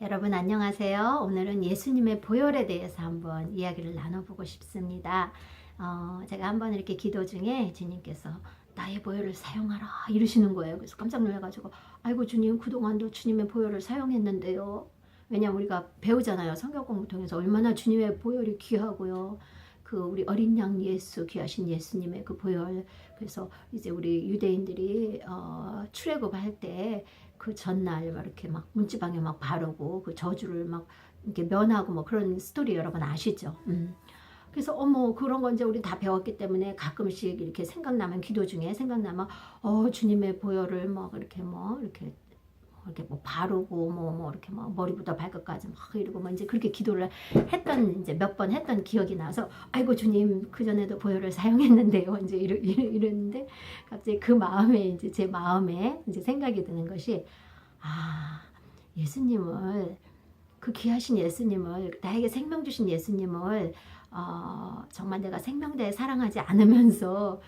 여러분 안녕하세요. 오늘은 예수님의 보혈에 대해서 한번 이야기를 나눠보고 싶습니다. 제가 한번 이렇게 기도 중에 주님께서 나의 보혈을 사용하라 이러시는 거예요. 그래서 깜짝 놀라가지고 아이고 주님 그동안도 주님의 보혈을 사용했는데요. 왜냐면 우리가 배우잖아요. 성경 공부 통해서 얼마나 주님의 보혈이 귀하고요. 그 우리 어린 양 예수 귀하신 예수님의 그 보혈. 그래서 이제 우리 유대인들이 출애굽할 때 그 전날 막 이렇게 막 문지방에 막 바르고 그 저주를 막 이렇게 면하고 뭐 그런 스토리 여러분 아시죠? 그래서 어머 그런 건 이제 우리 다 배웠기 때문에 가끔씩 이렇게 생각나면 기도 중에 생각나면 주님의 보혈을 막 이렇게 뭐 이렇게 뭐 바르고 뭐 이렇게 뭐 머리부터 발끝까지 막 이러고 뭐 이제 그렇게 기도를 했던 이제 몇 번 했던 기억이 나서 아이고 주님 그 전에도 보혈을 사용했는데요 이제 이랬는데 갑자기 그 마음에 이제 제 마음에 이제 생각이 드는 것이 예수님을 그 귀하신 예수님을 나에게 생명 주신 예수님을 정말 내가 생명대에 사랑하지 않으면서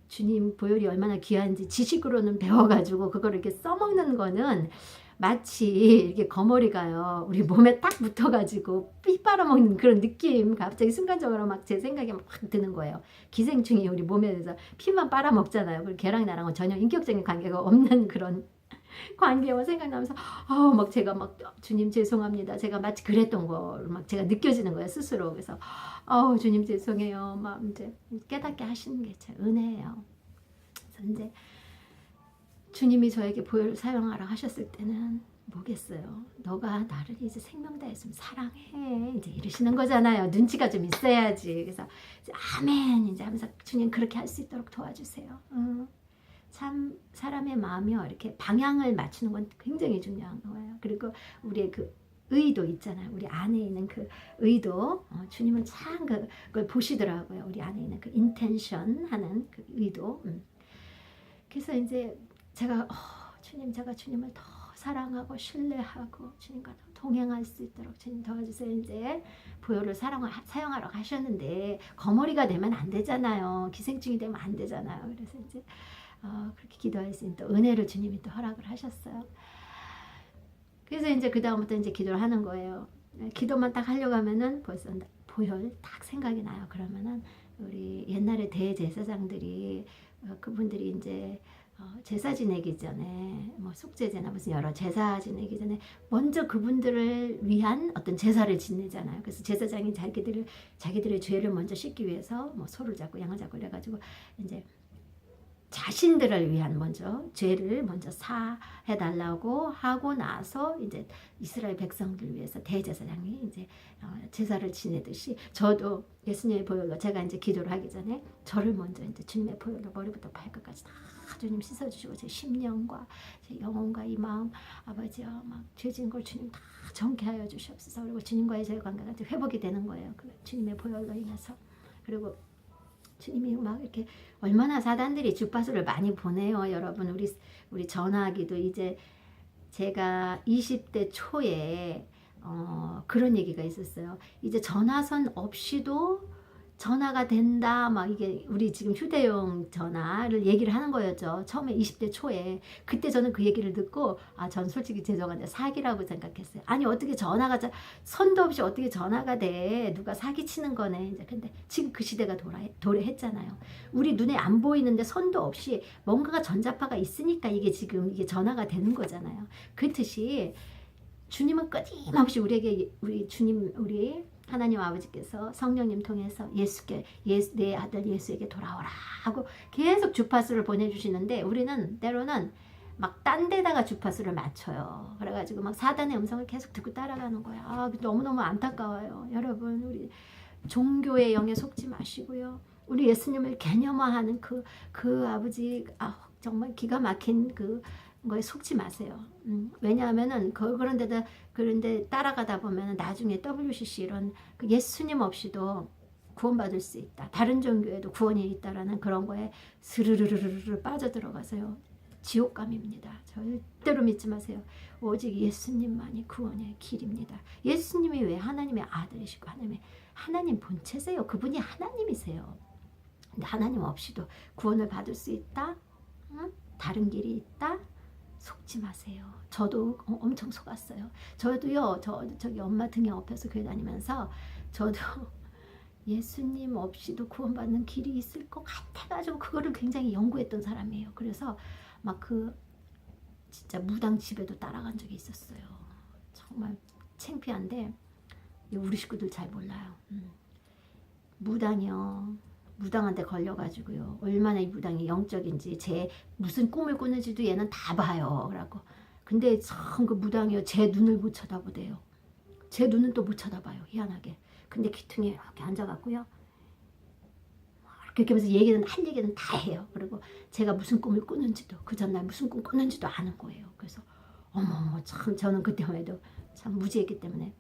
주님 보혈이 얼마나 귀한지 지식으로는 배워가지고 그걸 이렇게 써먹는 거는 마치 이렇게 거머리가요 우리 몸에 딱 붙어가지고 피 빨아먹는 그런 느낌 갑자기 순간적으로 막 제 생각이 막 드는 거예요. 기생충이 우리 몸에 대해서 피만 빨아먹잖아요. 그리고 걔랑 나랑은 전혀 인격적인 관계가 없는 그런 관계와 생각나면서 막 제가 막 주님 죄송합니다. 제가 마치 그랬던 걸 막 제가 느껴지는 거예요 스스로. 그래서 주님 죄송해요. 막 이제 깨닫게 하시는 게 제 은혜예요. 그래서 이제 주님이 저에게 보혈을 사용하라 하셨을 때는 뭐겠어요. 너가 나를 이제 생명 다했으면 사랑해 이제 이러시는 거잖아요. 눈치가 좀 있어야지. 그래서 이제 아멘 이제 하면서 주님 그렇게 할 수 있도록 도와주세요. 참 사람의 마음이요 이렇게 방향을 맞추는 건 굉장히 중요한 거예요. 그리고 우리의 그 의도 있잖아요. 우리 안에 있는 그 의도 주님은 참 그걸 보시더라고요. 우리 안에 있는 그 인텐션 하는 그 의도. 그래서 이제 제가 제가 주님을 더 사랑하고 신뢰하고 주님과 더 동행할 수 있도록 주님 도와주세요. 이제 보혈을 사용하러 가셨는데 거머리가 되면 안 되잖아요. 기생충이 되면 안 되잖아요. 그래서 이제 그렇게 기도할 수 있는 또 은혜를 주님이 또 허락을 하셨어요. 그래서 이제 그 다음부터 이제 기도를 하는 거예요. 기도만 딱 하려고 하면은 벌써 보혈 딱 생각이 나요. 그러면은 우리 옛날에 대제사장들이 그분들이 이제 제사 지내기 전에 뭐 속죄제나 무슨 여러 제사 지내기 전에 먼저 그분들을 위한 어떤 제사를 지내잖아요. 그래서 제사장이 자기들의 죄를 먼저 씻기 위해서 뭐 소를 잡고 양을 잡고 그래가지고 이제 자신들을 위한 먼저 죄를 먼저 사해달라고 하고 나서 이제 이스라엘 백성들 위해서 대제사장이 이제 제사를 지내듯이 저도 예수님의 보혈로 제가 이제 기도를 하기 전에 저를 먼저 이제 주님의 보혈로 머리부터 발끝까지 다 주님 씻어주시고 제 심령과 제 영혼과 이 마음 아버지여 막 죄진 걸 주님 다 정케하여 주시옵소서. 그리고 주님과의 제 관계가 회복이 되는 거예요. 그 주님의 보혈로 인해서. 그리고 주님이 막 이렇게 얼마나 사단들이 주파수를 많이 보내요. 여러분 우리 전화기도 이제 제가 20대 초에 그런 얘기가 있었어요. 이제 전화선 없이도 전화가 된다 막 이게 우리 지금 휴대용 전화를 얘기를 하는 거였죠. 처음에 20대 초에 그때 저는 그 얘기를 듣고 전 솔직히 죄송한데 사기라고 생각했어요. 아니 어떻게 전화가 선도 없이 어떻게 전화가 돼 누가 사기치는 거네. 이제 근데 지금 그 시대가 도래했잖아요. 우리 눈에 안 보이는데 선도 없이 뭔가가 전자파가 있으니까 이게 지금 이게 전화가 되는 거잖아요. 그렇듯이 주님은 끊임없이 우리에게 우리 하나님 아버지께서 성령님 통해서 내 아들 예수에게 돌아오라 하고 계속 주파수를 보내주시는데 우리는 때로는 막 딴 데다가 주파수를 맞춰요. 그래가지고 막 사단의 음성을 계속 듣고 따라가는 거야. 너무너무 안타까워요. 여러분 우리 종교의 영에 속지 마시고요. 우리 예수님을 개념화하는 그 아버지 정말 기가 막힌 거에 속지 마세요. 왜냐하면은 그런데 따라가다 보면 나중에 WCC 이런 그 예수님 없이도 구원받을 수 있다. 다른 종교에도 구원이 있다라는 그런 거에 스르르르르 빠져들어가서요. 지옥감입니다. 절대로 믿지 마세요. 오직 예수님만이 구원의 길입니다. 예수님이 왜 하나님의 아들이시고 하나님 본체세요. 그분이 하나님이세요. 근데 하나님 없이도 구원을 받을 수 있다. 다른 길이 있다. 속지 마세요. 저도 엄청 속았어요. 저도요, 저기 엄마 등에 업혀서 교회 다니면서 저도 예수님 없이도 구원받는 길이 있을 것 같아가지고 그거를 굉장히 연구했던 사람이에요. 그래서 막 진짜 무당 집에도 따라간 적이 있었어요. 정말 창피한데 우리 식구들 잘 몰라요. 무당이요. 무당한테 걸려가지고요. 얼마나 이 무당이 영적인지 제 무슨 꿈을 꾸는지도 얘는 다 봐요. 그러고 근데 참 그 무당이요. 제 눈을 못 쳐다보대요. 제 눈은 또 못 쳐다봐요. 희한하게. 근데 귀퉁이에 이렇게 앉아갖고요. 이렇게 하면서 할 얘기는 다 해요. 그리고 제가 무슨 꿈을 꾸는지도 그 전날 무슨 꿈 꾸는지도 아는 거예요. 그래서 어머 참 저는 그때만 해도 참 무지했기 때문에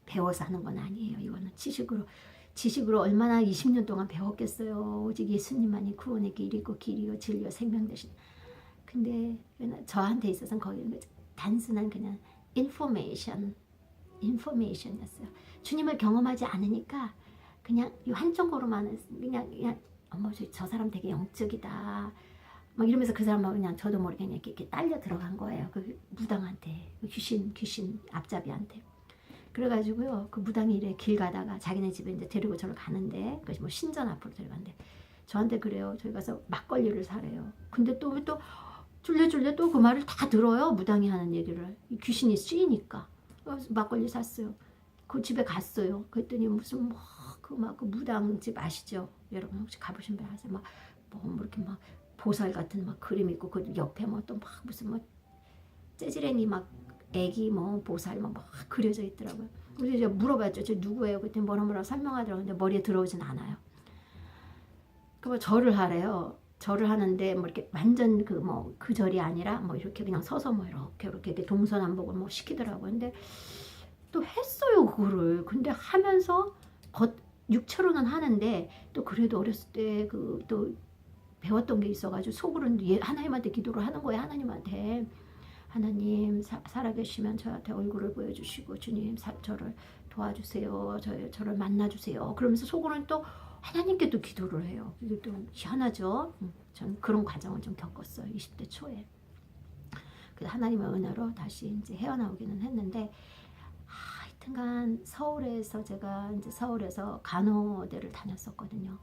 배워서 하는 건 아니에요. 이거는 지식으로 얼마나 20년 동안 배웠겠어요. 오직 예수님만이 구원의 길이고 길이요 진리요 생명 되신. 근데 저한테 있어서는 거기는 단순한 그냥 인포메이션이었어요. 주님을 경험하지 않으니까 그냥 이 한쪽으로만 그냥 어머 저 사람 되게 영적이다 막 이러면서 그 사람하고 그냥 저도 모르게 그냥 이렇게 딸려 들어간 거예요. 그 무당한테, 그 귀신 앞잡이한테. 그래가지고요, 그 무당이 이래 길 가다가 자기네 집에 이제 데리고 저를 가는데, 그 뭐 신전 앞으로 데려가는데, 저한테 그래요. 저희 가서 막걸리를 사래요. 근데 또 줄레 또 그 말을 다 들어요. 무당이 하는 얘기를. 귀신이 쓰이니까. 막걸리 샀어요. 그 집에 갔어요. 그랬더니 무슨 그 무당집 아시죠? 여러분 혹시 가보신 분 아세요? 뭐 이렇게 보살 같은 그림 있고 그 옆에 또 무슨 재즈랭이 애기 보살 막 그려져 있더라고요. 그래서 제가 물어봤죠. 저 누구예요? 그때 뭐라 설명하더라고요. 근데 머리에 들어오진 않아요. 그 절을 하래요. 절을 하는데 이렇게 완전 그 절이 아니라 이렇게 그냥 서서 이렇게 동서남북을 시키더라고요. 근데 또 했어요 그거를. 근데 하면서 육체로는 하는데 또 그래도 어렸을 때 또 배웠던 게 있어가지고 속으로는 하나님한테 기도를 하는 거예요. 하나님한테. 하나님 살아계시면 저한테 얼굴을 보여주시고 주님 저를 도와주세요. 저를 만나주세요. 그러면서 속으로는 또 하나님께 또 기도를 해요. 이게 또 희한하죠. 전 그런 과정을 좀 겪었어요. 20대 초에. 그래서 하나님의 은혜로 다시 이제 헤어나오기는 했는데 하여튼간 제가 이제 서울에서 간호대를 다녔었거든요.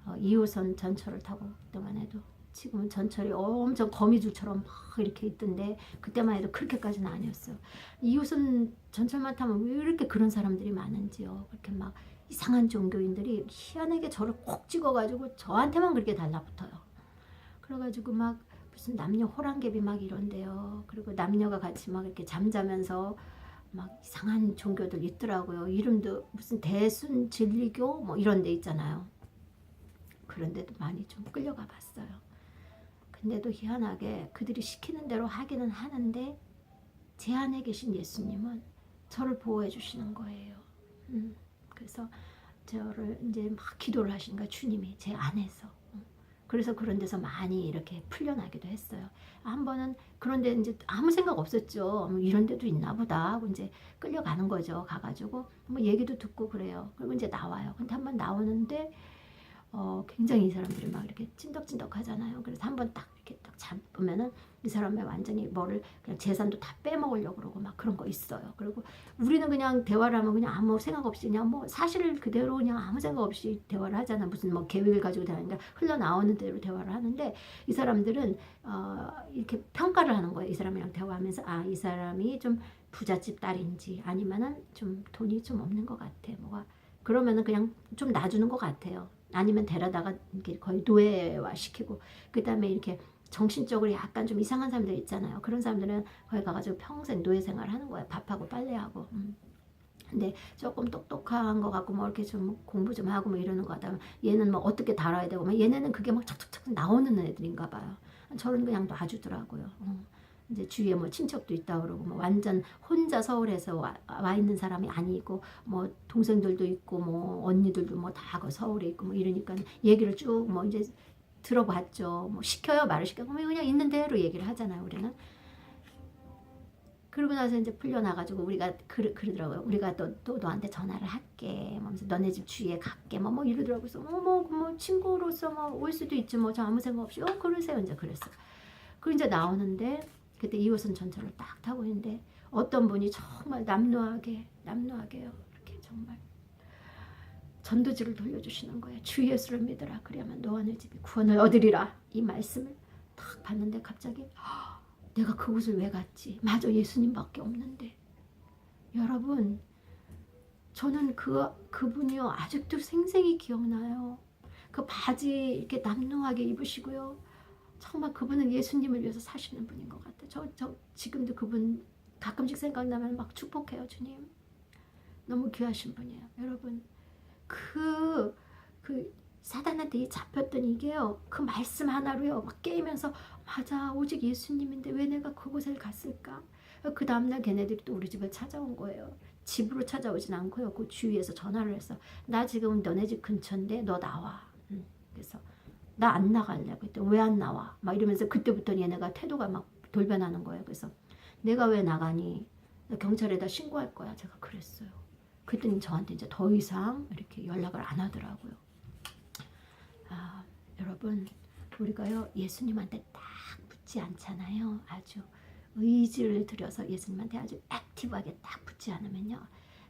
2호선 전철을 타고 그때만 해도. 지금은 전철이 엄청 거미줄처럼 막 이렇게 있던데 그때만 해도 그렇게까지는 아니었어요. 2호선 전철만 타면 왜 이렇게 그런 사람들이 많은지요. 그렇게 이상한 종교인들이 희한하게 저를 콕 찍어가지고 저한테만 그렇게 달라붙어요. 그래가지고 무슨 남녀 호랑개비 이런데요. 그리고 남녀가 같이 이렇게 잠자면서 이상한 종교들 있더라고요. 이름도 무슨 대순 진리교 이런 데 있잖아요. 그런데도 많이 좀 끌려가 봤어요. 근데도 희한하게 그들이 시키는 대로 하기는 하는데 제 안에 계신 예수님은 저를 보호해 주시는 거예요. 그래서 저를 이제 기도를 하시는 거예요. 주님이 제 안에서. 그래서 그런 데서 많이 이렇게 풀려나기도 했어요. 한 번은 그런데 이제 아무 생각 없었죠. 이런 데도 있나 보다 하고 이제 끌려가는 거죠. 가가지고 얘기도 듣고 그래요. 그리고 이제 나와요. 근데 한 번 나오는데 굉장히 이 사람들이 이렇게 찐덕찐덕 하잖아요. 그래서 한 번 딱 이렇게 딱 잡으면은 이 사람이 완전히 그냥 재산도 다 빼먹으려고 그러고 그런 거 있어요. 그리고 우리는 그냥 대화를 하면 그냥 아무 생각 없이 그냥 사실을 그대로 그냥 아무 생각 없이 대화를 하잖아. 무슨 계획을 가지고 대화하는데 흘러나오는 대로 대화를 하는데 이 사람들은 이렇게 평가를 하는 거예요. 이 사람이랑 대화하면서 이 사람이 좀 부잣집 딸인지 아니면은 좀 돈이 좀 없는 것 같아. 그러면은 그냥 좀 놔주는 것 같아요. 아니면 데려다가 이렇게 거의 노예화 시키고 그 다음에 이렇게 정신적으로 약간 좀 이상한 사람들 있잖아요. 그런 사람들은 거기 가가지고 평생 노예 생활을 하는 거예요. 밥하고 빨래하고. 근데 조금 똑똑한 거 같고 이렇게 좀 공부 좀 하고 이러는 거 같다면 얘는 어떻게 다뤄야 되고 얘네는 그게 착착착 나오는 애들인가 봐요. 저는 그냥 놔주더라고요. 이제 주위에 친척도 있다 그러고 완전 혼자 서울에서 와 있는 사람이 아니고 동생들도 있고 언니들도 다 서울에 있고 이러니까 얘기를 쭉 이제 들어봤죠. 시켜요 말을 시켜 그냥 있는 대로 얘기를 하잖아요. 우리는. 그러고 나서 이제 풀려나가지고 우리가 그러더라고요. 우리가 또 너한테 전화를 할게. 하면서 너네 집 주위에 갈게. 이러더라고요. 그래서 친구로서 올 수도 있지 저 아무 생각 없이 그러세요. 이제 그랬어. 그리고 이제 나오는데 그때 2호선 전철을 딱 타고 있는데 어떤 분이 정말 남루하게요. 이렇게 정말 전도지를 돌려주시는 거예요. 주 예수를 믿으라. 그래야만 너와 내 집이 구원을 얻으리라. 이 말씀을 딱 봤는데 갑자기 내가 그곳을 왜 갔지? 맞아, 예수님밖에 없는데. 여러분, 저는 그분이요 아직도 생생히 기억나요. 그 바지 이렇게 남루하게 입으시고요. 정말 그분은 예수님을 위해서 사시는 분인 것 같아요. 저 지금도 그분 가끔씩 생각나면 막 축복해요. 주님, 너무 귀하신 분이에요. 여러분, 그 사단한테 잡혔던 이게요, 그 말씀 하나로요 막 깨이면서 맞아, 오직 예수님인데 왜 내가 그곳을 갔을까? 그 다음날 걔네들이 또 우리 집을 찾아온 거예요. 집으로 찾아오진 않고요, 그 주위에서 전화를 해서 나 지금 너네 집 근처인데 너 나와. 그래서 나 안 나갈래. 그때 왜 안 나와? 막 이러면서 그때부터 얘네가 태도가 막 돌변하는 거예요. 그래서 내가 왜 나가니? 나 경찰에다 신고할 거야. 제가 그랬어요. 그랬더니 저한테 이제 더 이상 이렇게 연락을 안 하더라고요. 여러분, 우리가요 예수님한테 딱 붙지 않잖아요. 아주 의지를 들여서 예수님한테 아주 액티브하게 딱 붙지 않으면요,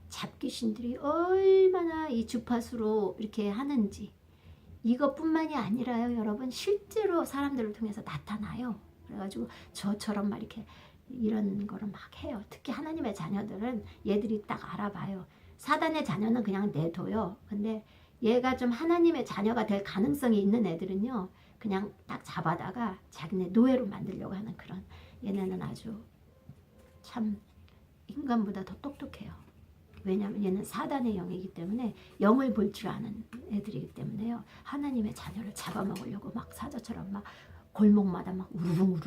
잡귀신들이 얼마나 이 주파수로 이렇게 하는지, 이것뿐만이 아니라요 여러분, 실제로 사람들을 통해서 나타나요. 그래가지고 저처럼 막 이렇게 이런 거를 막 해요. 특히 하나님의 자녀들은 얘들이 딱 알아봐요. 사단의 자녀는 그냥 내둬요. 근데 얘가 좀 하나님의 자녀가 될 가능성이 있는 애들은요, 그냥 딱 잡아다가 자기네 노예로 만들려고 하는 그런, 얘네는 아주 참 인간보다 더 똑똑해요. 왜냐하면 얘는 사단의 영이기 때문에 영을 볼 줄 아는 애들이기 때문에요, 하나님의 자녀를 잡아먹으려고 막 사자처럼 막 골목마다 막 우르릉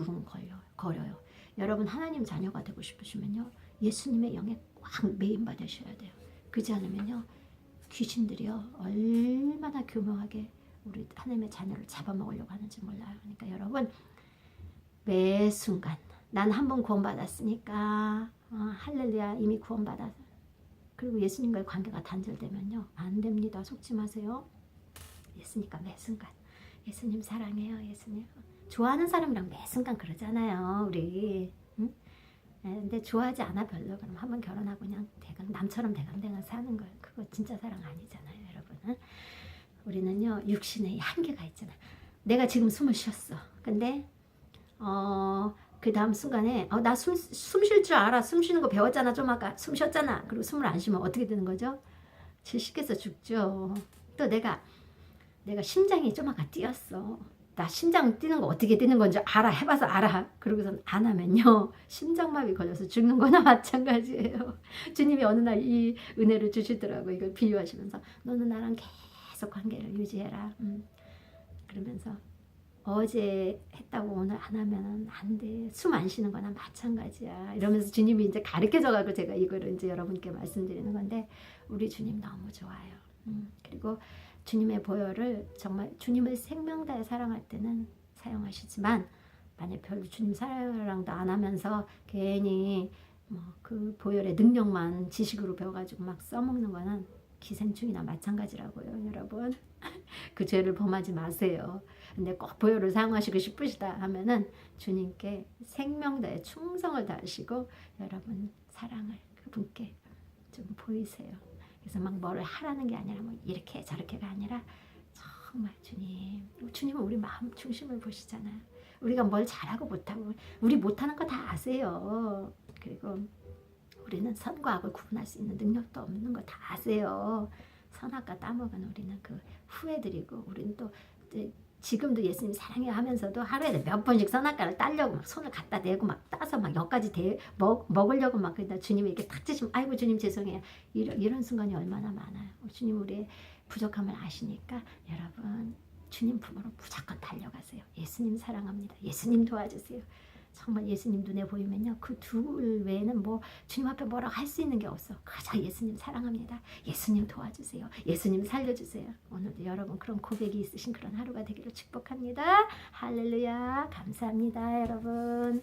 거려요. 여러분, 하나님 자녀가 되고 싶으시면요 예수님의 영에 꽉 매인받으셔야 돼요. 그렇지 않으면요 귀신들이요 얼마나 교묘하게 우리 하나님의 자녀를 잡아먹으려고 하는지 몰라요. 그러니까 여러분, 매 순간 난 한 번 구원받았으니까 할렐루야, 이미 구원받아서, 그리고 예수님과의 관계가 단절되면요 안 됩니다. 속지 마세요. 예수니까 매 순간 예수님 사랑해요. 예수님 좋아하는 사람이랑 매 순간 그러잖아요 우리. 응? 근데 좋아하지 않아 별로, 그럼 한번 결혼하고 그냥 남처럼 대강대강 사는 거예요. 그거 진짜 사랑 아니잖아요 여러분. 우리는요 육신에 한계가 있잖아요. 내가 지금 숨을 쉬었어. 근데 그 다음 순간에 나 숨 쉴 줄 알아. 숨 쉬는 거 배웠잖아. 좀 아까 숨 쉬었잖아. 그리고 숨을 안 쉬면 어떻게 되는 거죠? 질식해서 죽죠. 또 내가 심장이 좀 아까 뛰었어. 나 심장 뛰는 거 어떻게 뛰는 건지 알아. 해봐서 알아. 그러고선 안 하면요 심장마비 걸려서 죽는 거나 마찬가지예요. 주님이 어느 날 이 은혜를 주시더라고. 이걸 비유하시면서 너는 나랑 계속 관계를 유지해라. 그러면서 어제 했다고 오늘 안 하면 안 돼. 숨 안 쉬는 거나 마찬가지야. 이러면서 주님이 이제 가르쳐줘가지고 제가 이거를 이제 여러분께 말씀드리는 건데, 우리 주님 너무 좋아요. 그리고 주님의 보혈을 정말 주님을 생명 다해 사랑할 때는 사용하시지만, 만약 별로 주님 사랑도 안 하면서 괜히 뭐 그 보혈의 능력만 지식으로 배워가지고 막 써먹는 거는 기생충이나 마찬가지라고요 여러분. 그 죄를 범하지 마세요. 근데 꼭 보혈을 사용하시고 싶으시다 하면은 주님께 생명 다해 충성을 다하시고 여러분 사랑을 그분께 좀 보이세요. 그래서 막 뭐를 하라는 게 아니라 뭐 이렇게 저렇게가 아니라 정말 주님은 우리 마음 중심을 보시잖아요. 우리가 뭘 잘하고 못하고, 우리 못하는 거 다 아세요. 그리고 우리는 선과 악을 구분할 수 있는 능력도 없는 거 다 아세요. 선악과 따먹은 우리는 그 후회드리고, 우리는 또 지금도 예수님 사랑해 하면서도 하루에 몇 번씩 선악과를 따려고 막 손을 갖다 대고 막 따서 막 여기까지 먹으려고 막, 그러다 주님이 이렇게 탁 치시면 아이고 주님 죄송해요. 이런 순간이 얼마나 많아요. 주님 우리의 부족함을 아시니까 여러분 주님 품으로 무조건 달려가세요. 예수님 사랑합니다. 예수님 도와주세요. 정말 예수님 눈에 보이면요 그 둘 외에는 뭐 주님 앞에 뭐라고 할 수 있는 게 없어. 그저 예수님 사랑합니다. 예수님 도와주세요. 예수님 살려주세요. 오늘도 여러분 그런 고백이 있으신 그런 하루가 되기를 축복합니다. 할렐루야. 감사합니다 여러분.